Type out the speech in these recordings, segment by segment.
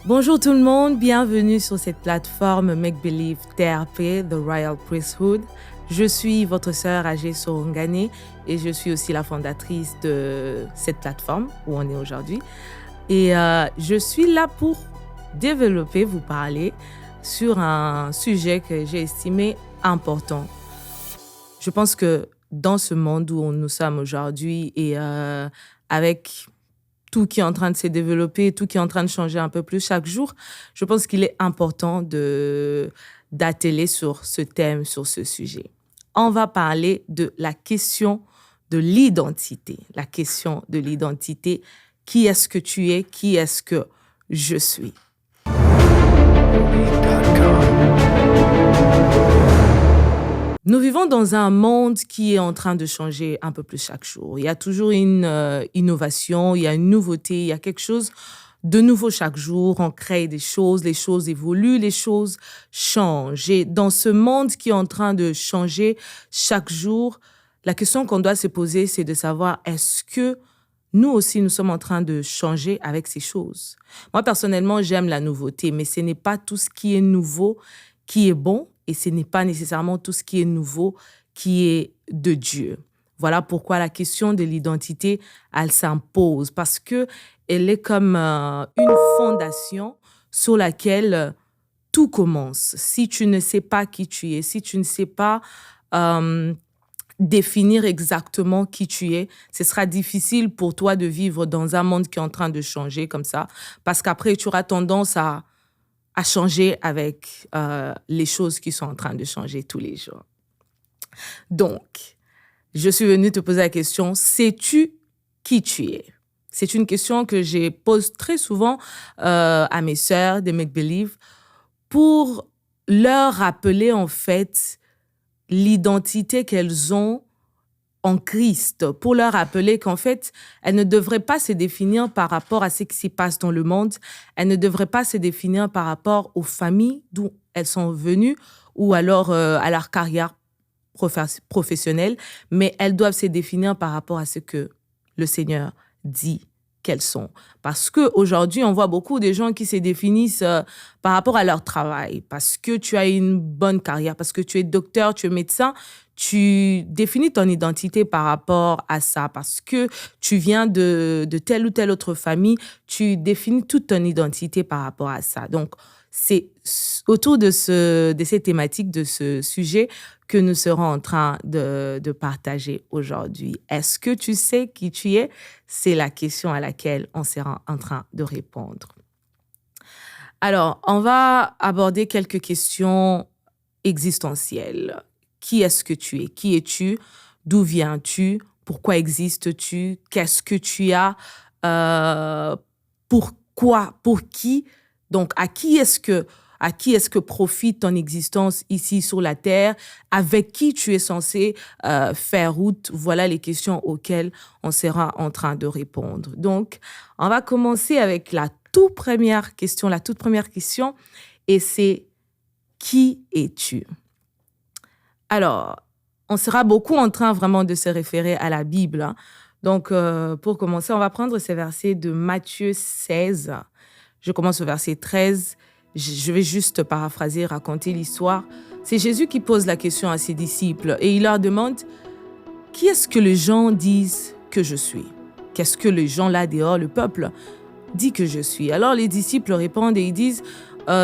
Bonjour tout le monde, bienvenue sur cette plateforme Make Believe TRP, The Royal Priesthood. Je suis votre sœur Agé Sorongane et je suis aussi la fondatrice de cette plateforme où on est aujourd'hui. Et je suis là pour développer, vous parler sur un sujet que j'ai estimé important. Je pense que dans ce monde où nous sommes aujourd'hui et avec tout qui est en train de se développer, tout qui est en train de changer un peu plus chaque jour, je pense qu'il est important d'atteler sur ce thème, sur ce sujet. On va parler de la question de l'identité. La question de l'identité. Qui est-ce que tu es? Qui est-ce que je suis? Nous vivons dans un monde qui est en train de changer un peu plus chaque jour. Il y a toujours une innovation, il y a une nouveauté, il y a quelque chose de nouveau chaque jour. On crée des choses, les choses évoluent, les choses changent. Et dans ce monde qui est en train de changer chaque jour, la question qu'on doit se poser, c'est de savoir est-ce que nous aussi, nous sommes en train de changer avec ces choses. Moi, personnellement, j'aime la nouveauté, mais ce n'est pas tout ce qui est nouveau qui est bon. Et ce n'est pas nécessairement tout ce qui est nouveau qui est de Dieu. Voilà pourquoi la question de l'identité, elle s'impose. Parce qu'elle est comme une fondation sur laquelle tout commence. Si tu ne sais pas qui tu es, si tu ne sais pas définir exactement qui tu es, ce sera difficile pour toi de vivre dans un monde qui est en train de changer comme ça. Parce qu'après, tu auras tendance à changer avec les choses qui sont en train de changer tous les jours. Donc, je suis venue te poser la question, sais-tu qui tu es? C'est une question que je pose très souvent à mes sœurs de Make Believe pour leur rappeler en fait l'identité qu'elles ont en Christ, pour leur rappeler qu'en fait, elles ne devraient pas se définir par rapport à ce qui se passe dans le monde. Elles ne devraient pas se définir par rapport aux familles d'où elles sont venues ou alors à leur carrière professionnelle, mais elles doivent se définir par rapport à ce que le Seigneur dit qu'elles sont. Parce qu'aujourd'hui, on voit beaucoup de gens qui se définissent par rapport à leur travail, parce que tu as une bonne carrière, parce que tu es docteur, tu es médecin, tu définis ton identité par rapport à ça, parce que tu viens de telle ou telle autre famille, tu définis toute ton identité par rapport à ça. Donc, c'est autour de ces thématiques, de ce sujet que nous serons en train de partager aujourd'hui. Est-ce que tu sais qui tu es? C'est la question à laquelle on sera en train de répondre. Alors, on va aborder quelques questions existentielles. Qui est-ce que tu es? Qui es-tu? D'où viens-tu? Pourquoi existes-tu? Qu'est-ce que tu as? Pourquoi? Pour qui? Donc, à qui est-ce que profite ton existence ici sur la terre? Avec qui tu es censé faire route? Voilà les questions auxquelles on sera en train de répondre. Donc, on va commencer avec la toute première question, et c'est qui es-tu? Alors, on sera beaucoup en train vraiment de se référer à la Bible. Hein. Donc, pour commencer, on va prendre ces versets de Matthieu 16. Je commence au verset 13. Je vais juste paraphraser, raconter l'histoire. C'est Jésus qui pose la question à ses disciples et il leur demande « Qui est-ce que les gens disent que je suis ?» Qu'est-ce que les gens là dehors, le peuple, dit que je suis? Alors les disciples répondent et ils disent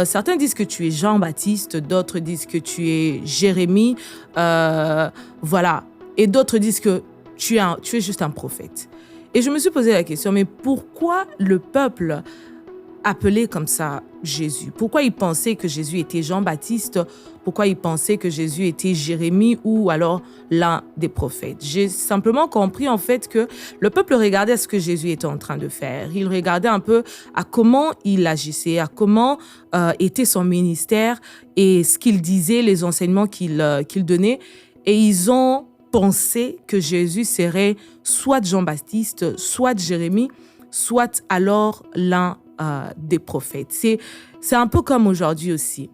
certains disent que tu es Jean-Baptiste, d'autres disent que tu es Jérémie, voilà. Et d'autres disent que tu es juste un prophète. Et je me suis posé la question, mais pourquoi le peuple appelait comme ça Jésus? Pourquoi ils pensaient que Jésus était Jean-Baptiste? Pourquoi ils pensaient que Jésus était Jérémie ou alors l'un des prophètes? J'ai simplement compris en fait que le peuple regardait ce que Jésus était en train de faire. Il regardait un peu à comment il agissait, à comment était son ministère et ce qu'il disait, les enseignements qu'il donnait. Et ils ont pensé que Jésus serait soit Jean-Baptiste, soit Jérémie, soit alors l'un des prophètes. C'est un peu comme aujourd'hui aussi.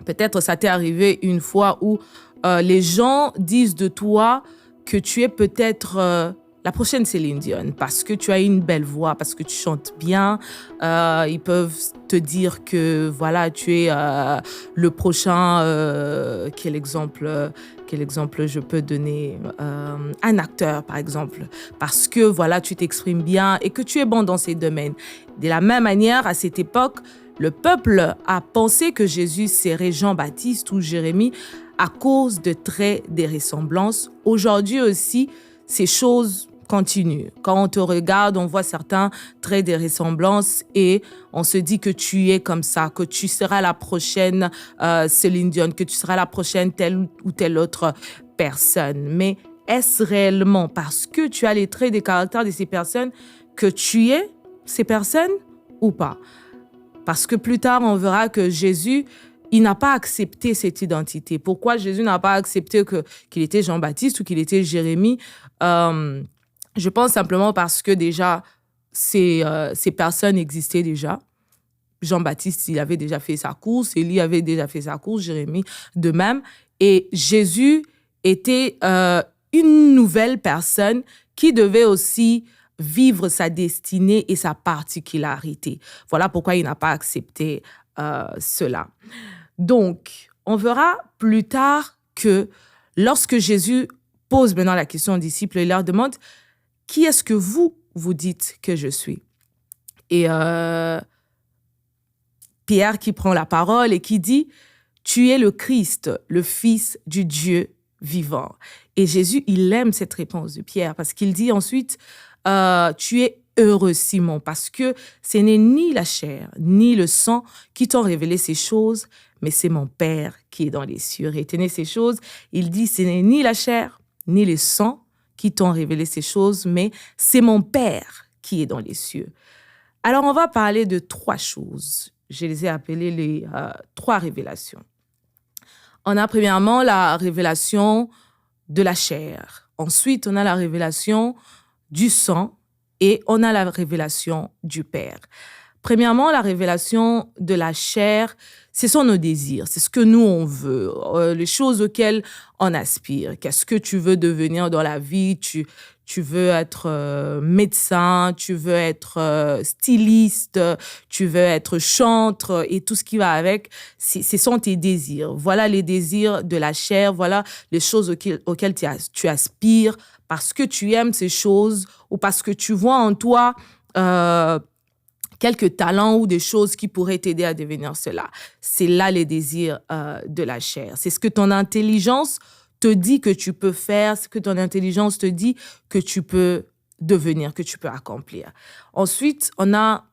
Peut-être ça t'est arrivé une fois où les gens disent de toi que tu es peut-être la prochaine Céline Dion, parce que tu as une belle voix, parce que tu chantes bien. Ils peuvent te dire que voilà, tu es le prochain. Quel exemple je peux donner? Un acteur, par exemple, parce que voilà, tu t'exprimes bien et que tu es bon dans ces domaines. De la même manière, à cette époque, le peuple a pensé que Jésus serait Jean-Baptiste ou Jérémie à cause de traits des ressemblances. Aujourd'hui aussi, ces choses continuent. Quand on te regarde, on voit certains traits des ressemblances et on se dit que tu es comme ça, que tu seras la prochaine Céline Dion, que tu seras la prochaine telle ou telle autre personne. Mais est-ce réellement parce que tu as les traits des caractères de ces personnes que tu es ces personnes ou pas? Parce que plus tard, on verra que Jésus, il n'a pas accepté cette identité. Pourquoi Jésus n'a pas accepté qu'il était Jean-Baptiste ou qu'il était Jérémie? Je pense simplement parce que déjà, ces personnes existaient déjà. Jean-Baptiste, il avait déjà fait sa course, Élie avait déjà fait sa course, Jérémie de même. Et Jésus était une nouvelle personne qui devait aussi vivre sa destinée et sa particularité. Voilà pourquoi il n'a pas accepté cela. Donc, on verra plus tard que lorsque Jésus pose maintenant la question aux disciples, il leur demande « Qui est-ce que vous dites que je suis ?» Et Pierre qui prend la parole et qui dit « Tu es le Christ, le Fils du Dieu vivant. » Et Jésus, il aime cette réponse de Pierre parce qu'il dit ensuite « Tu es heureux, Simon, parce que ce n'est ni la chair, ni le sang qui t'ont révélé ces choses, mais c'est mon Père qui est dans les cieux. » Retenez ces choses. Il dit « Ce n'est ni la chair, ni le sang qui t'ont révélé ces choses, mais c'est mon Père qui est dans les cieux. » Alors, on va parler de 3 choses. Je les ai appelées les 3 révélations. On a premièrement la révélation de la chair. Ensuite, on a la révélation du sang et on a la révélation du Père. Premièrement, la révélation de la chair, ce sont nos désirs, c'est ce que nous, on veut, les choses auxquelles on aspire. Qu'est-ce que tu veux devenir dans la vie? Tu veux être médecin, tu veux être styliste, tu veux être chantre et tout ce qui va avec, ce sont tes désirs. Voilà les désirs de la chair, voilà les choses auxquelles tu aspires parce que tu aimes ces choses ou parce que tu vois en toi quelques talents ou des choses qui pourraient t'aider à devenir cela. C'est là les désirs de la chair. C'est ce que ton intelligence te dit que tu peux faire, ce que ton intelligence te dit que tu peux devenir, que tu peux accomplir. Ensuite, on a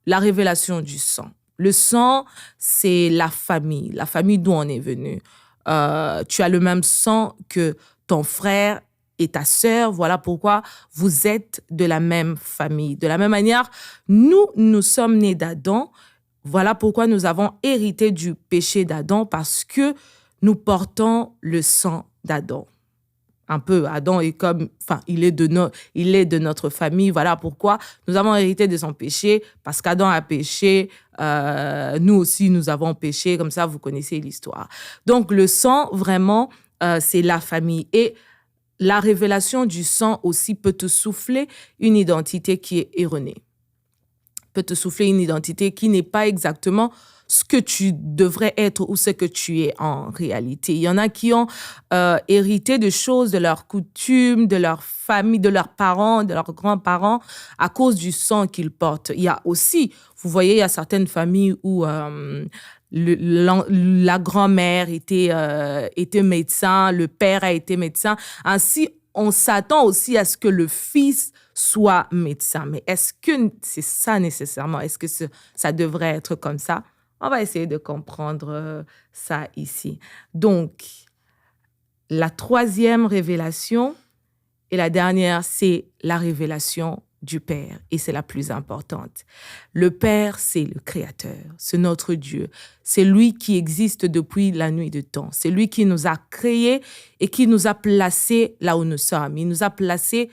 la révélation du sang. Le sang, c'est la famille d'où on est venu. Tu as le même sang que ton frère et ta sœur, voilà pourquoi vous êtes de la même famille. De la même manière, nous sommes nés d'Adam, voilà pourquoi nous avons hérité du péché d'Adam, parce que nous portons le sang d'Adam. Un peu, Adam est comme, il est de notre famille, voilà pourquoi nous avons hérité de son péché, parce qu'Adam a péché, nous aussi nous avons péché, comme ça vous connaissez l'histoire. Donc le sang, vraiment, c'est la famille. Et la révélation du sang aussi peut te souffler une identité qui est erronée. Peut te souffler une identité qui n'est pas exactement ce que tu devrais être ou ce que tu es en réalité. Il y en a qui ont hérité de choses, de leurs coutumes, de leur famille, de leurs parents, de leurs grands-parents à cause du sang qu'ils portent. Il y a aussi, vous voyez, il y a certaines familles où la grand-mère était médecin, le père a été médecin. Ainsi, on s'attend aussi à ce que le fils soit médecin. Mais est-ce que c'est ça nécessairement? Est-ce que ça devrait être comme ça? On va essayer de comprendre ça ici. Donc, la 3e révélation et la dernière, c'est la révélation du Père, et c'est la plus importante. Le Père, c'est le Créateur, c'est notre Dieu. C'est lui qui existe depuis la nuit de temps. C'est lui qui nous a créés et qui nous a placés là où nous sommes. Il nous a placés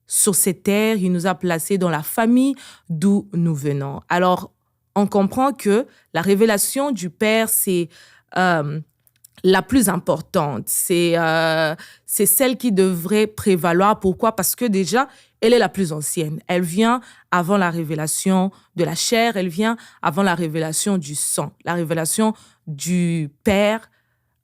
sur cette terre, il nous a placés dans la famille d'où nous venons. Alors, on comprend que la révélation du Père, c'est la plus importante. C'est celle qui devrait prévaloir. Pourquoi? Parce que déjà, elle est la plus ancienne. Elle vient avant la révélation de la chair, elle vient avant la révélation du sang. La révélation du Père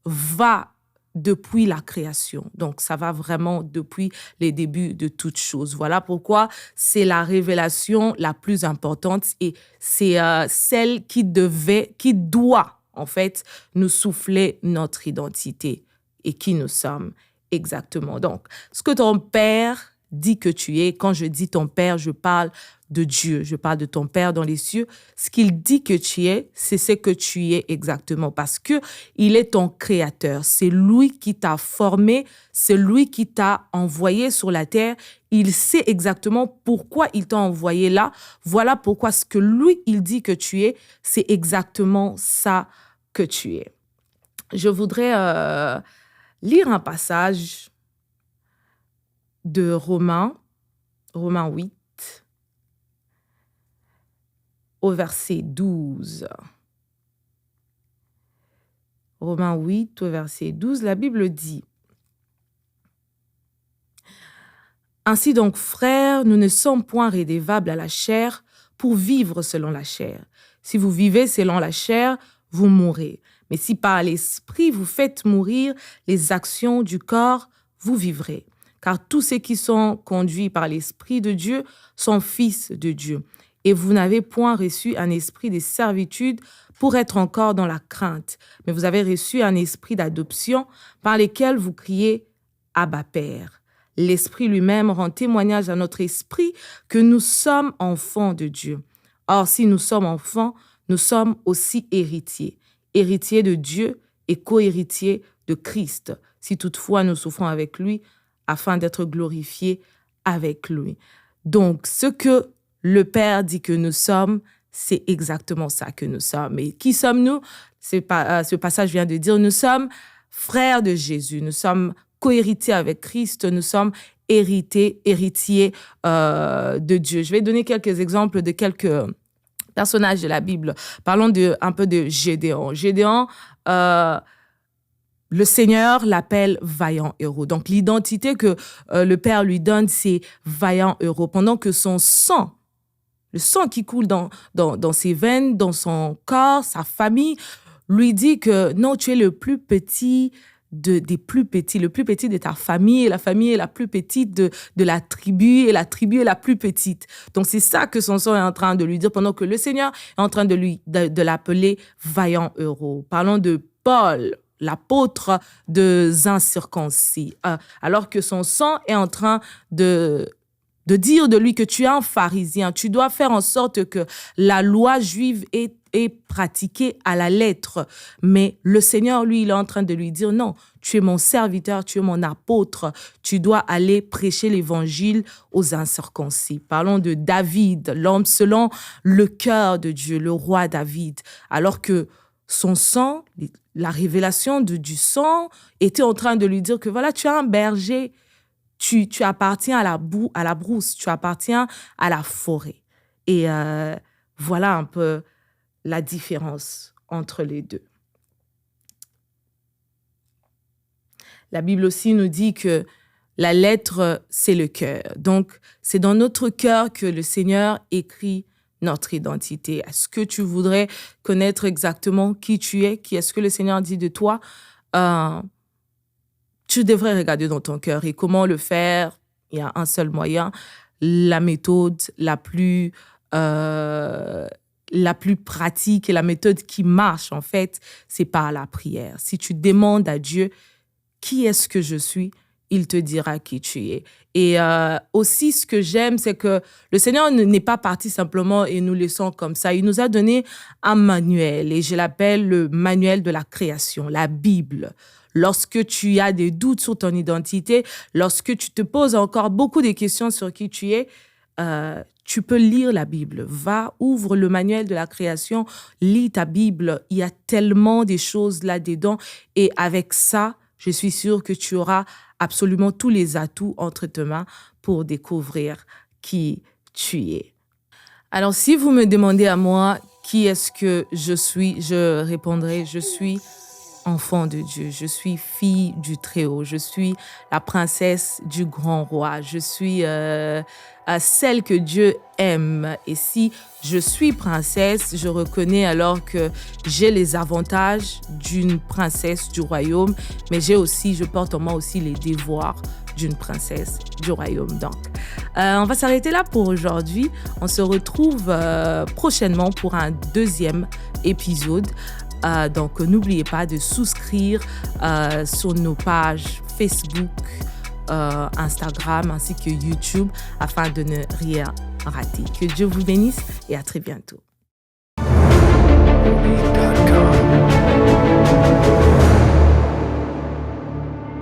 va depuis la création. Donc, ça va vraiment depuis les débuts de toutes choses. Voilà pourquoi c'est la révélation la plus importante et c'est celle qui doit, en fait, nous souffler notre identité et qui nous sommes exactement. Donc, ce que ton Père dit que tu es, quand je dis ton Père, je parle de Dieu, je parle de ton Père dans les cieux. Ce qu'il dit que tu es, c'est ce que tu es exactement parce que il est ton créateur. C'est lui qui t'a formé, c'est lui qui t'a envoyé sur la terre. Il sait exactement pourquoi il t'a envoyé là. Voilà pourquoi ce que lui, il dit que tu es, c'est exactement ça que tu es. Je voudrais lire un passage de Romains 8, au verset 12. Romains 8, au verset 12, la Bible dit: « Ainsi donc, frères, nous ne sommes point rédevables à la chair pour vivre selon la chair. Si vous vivez selon la chair, vous mourrez. Mais si par l'esprit vous faites mourir les actions du corps, vous vivrez. Car tous ceux qui sont conduits par l'Esprit de Dieu sont fils de Dieu. Et vous n'avez point reçu un esprit de servitude pour être encore dans la crainte, mais vous avez reçu un esprit d'adoption par lequel vous criez « Abba, Père ». L'Esprit lui-même rend témoignage à notre esprit que nous sommes enfants de Dieu. Or, si nous sommes enfants, nous sommes aussi héritiers, héritiers de Dieu et co-héritiers de Christ, si toutefois nous souffrons avec lui, afin d'être glorifiés avec lui. Donc, ce que le Père dit que nous sommes, c'est exactement ça que nous sommes. Et qui sommes-nous? Ce passage vient de dire, nous sommes frères de Jésus, nous sommes co-héritiers avec Christ, nous sommes héritiers de Dieu. Je vais donner quelques exemples de quelques personnages de la Bible. Parlons un peu de Gédéon. Gédéon, le Seigneur l'appelle vaillant héros. Donc, l'identité que le Père lui donne, c'est vaillant héros. Pendant que son sang, le sang qui coule dans ses veines, dans son corps, sa famille, lui dit que non, tu es le plus petit des plus petits, le plus petit de ta famille, et la famille est la plus petite de la tribu, et la tribu est la plus petite. Donc, c'est ça que son sang est en train de lui dire, pendant que le Seigneur est en train de l'appeler vaillant héros. Parlons de Paul, l'apôtre des incirconcis, alors que son sang est en train de dire de lui que tu es un pharisien. Tu dois faire en sorte que la loi juive est pratiquée à la lettre. Mais le Seigneur, lui, il est en train de lui dire, non, tu es mon serviteur, tu es mon apôtre. Tu dois aller prêcher l'évangile aux incirconcis. Parlons de David, l'homme selon le cœur de Dieu, le roi David. Alors que son sang, la révélation du sang était en train de lui dire que voilà, tu es un berger. Tu appartiens à la brousse, tu appartiens à la forêt. Et voilà un peu la différence entre les deux. La Bible aussi nous dit que la lettre, c'est le cœur. Donc, c'est dans notre cœur que le Seigneur écrit notre identité. Est-ce que tu voudrais connaître exactement qui tu es? Qui est-ce que le Seigneur dit de toi? Tu devrais regarder dans ton cœur. Et comment le faire? Il y a un seul moyen. La méthode la plus pratique et la méthode qui marche, en fait, c'est par la prière. Si tu demandes à Dieu, qui est-ce que je suis? Il te dira qui tu es. Et aussi, ce que j'aime, c'est que le Seigneur n'est pas parti simplement et nous laissant comme ça. Il nous a donné un manuel et je l'appelle le manuel de la création, la Bible. Lorsque tu as des doutes sur ton identité, lorsque tu te poses encore beaucoup de questions sur qui tu es, tu peux lire la Bible. Va, ouvre le manuel de la création, lis ta Bible. Il y a tellement de choses là-dedans. Et avec ça, je suis sûre que tu auras absolument tous les atouts entre tes mains pour découvrir qui tu es. Alors, si vous me demandez à moi qui est-ce que je suis, je répondrai, je suis enfant de Dieu, je suis fille du Très-Haut, je suis la princesse du grand roi, je suis celle que Dieu aime. Et si je suis princesse, je reconnais alors que j'ai les avantages d'une princesse du royaume, mais je porte en moi aussi les devoirs d'une princesse du royaume. Donc, on va s'arrêter là pour aujourd'hui. On se retrouve prochainement pour un deuxième épisode. Donc, n'oubliez pas de souscrire sur nos pages Facebook, Instagram ainsi que YouTube afin de ne rien rater. Que Dieu vous bénisse et à très bientôt.